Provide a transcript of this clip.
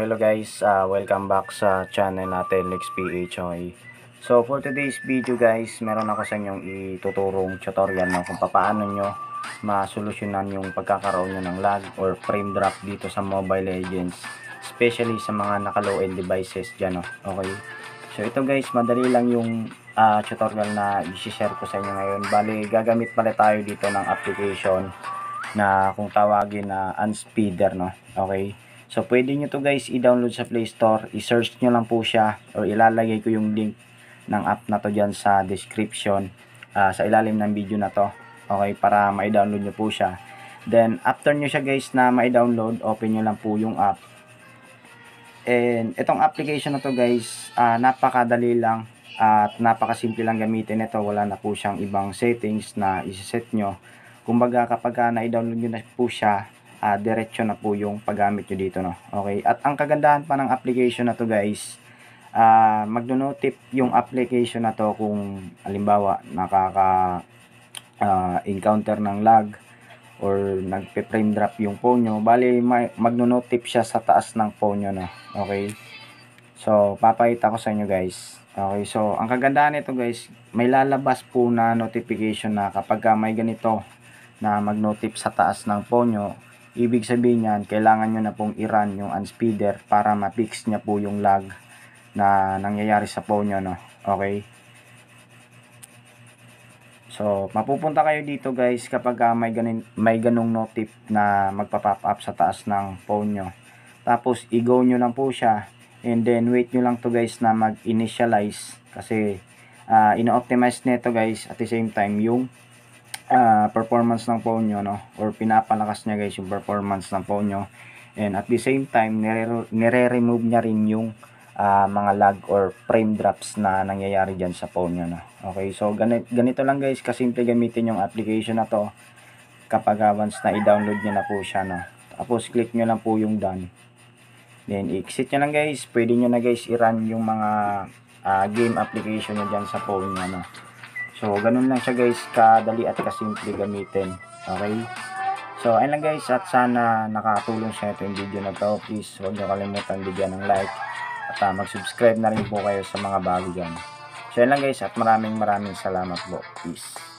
hello guys, welcome back sa channel natin, LexPH. Okay. So for today's video guys, meron ako sa inyong ituturong tutorial kung paano nyo masolusyonan yung pagkakaroon nyo ng lag or frame drop dito sa Mobile Legends, especially sa mga naka-low end devices dyan. Okay. So ito guys, madali lang yung tutorial na i-share ko sa inyo ngayon. Bali, gagamit pala tayo dito ng application na kung tawagin na Unspeeder, okay. So, pwede nyo to guys i-download sa Play Store. I-search nyo lang po siya or ilalagay ko yung link ng app na to dyan sa description sa ilalim ng video na to. Okay, para ma-download nyo po siya. Then, after nyo siya guys na ma-download, open nyo lang po yung app. And, itong application na to guys, napakadali lang at napakasimple lang gamitin ito. Wala na po siyang ibang settings na isa-set nyo. Kumbaga, kapag na-download nyo na po siya, diretso na po yung paggamit nyo dito, okay. At ang kagandahan pa ng application na to guys, magno-notif yung application na to kung halimbawa encounter ng lag or nagpe-frame drop yung phone nyo. Bali, magno-notif siya sa taas ng phone nyo, okay. So papakita ko sa inyo guys. Okay, so ang kagandahan nito guys, may lalabas po na notification na kapag may ganito na mag-notif sa taas ng phone nyo. Ibig sabihin yan, kailangan nyo na pong i-run yung Unspeeder para ma-fix niya po yung lag na nangyayari sa phone nyo, okay. So, mapupunta kayo dito guys kapag may ganung notif na magpa-pop up sa taas ng phone nyo. Tapos, i-go nyo lang po siya. And then, wait nyo lang to guys na mag-initialize. Kasi, ino-optimize nito guys at the same time yung performance ng phone nyo, or pinapalakas niya guys yung performance ng phone nyo. And at the same time, nire-remove niya rin yung mga lag or frame drops na nangyayari dyan sa phone nyo, okay. So ganito lang guys, kasimple gamitin yung application na to kapag once na i-download nyo na po siya, tapos click nyo lang po yung done, then i-exit nyo lang guys. Pwede nyo na guys i-run yung mga game application nyo dyan sa phone nyo, So, ganun lang siya guys, kadali at kasimple gamitin. Okay? So, ayun lang guys, at sana nakatulong sa ito yung video na to. Please, huwag nyo kalimutan bigyan ng like at mag-subscribe na rin po kayo sa mga bago dyan. So, ayun lang guys, at maraming salamat po. Peace.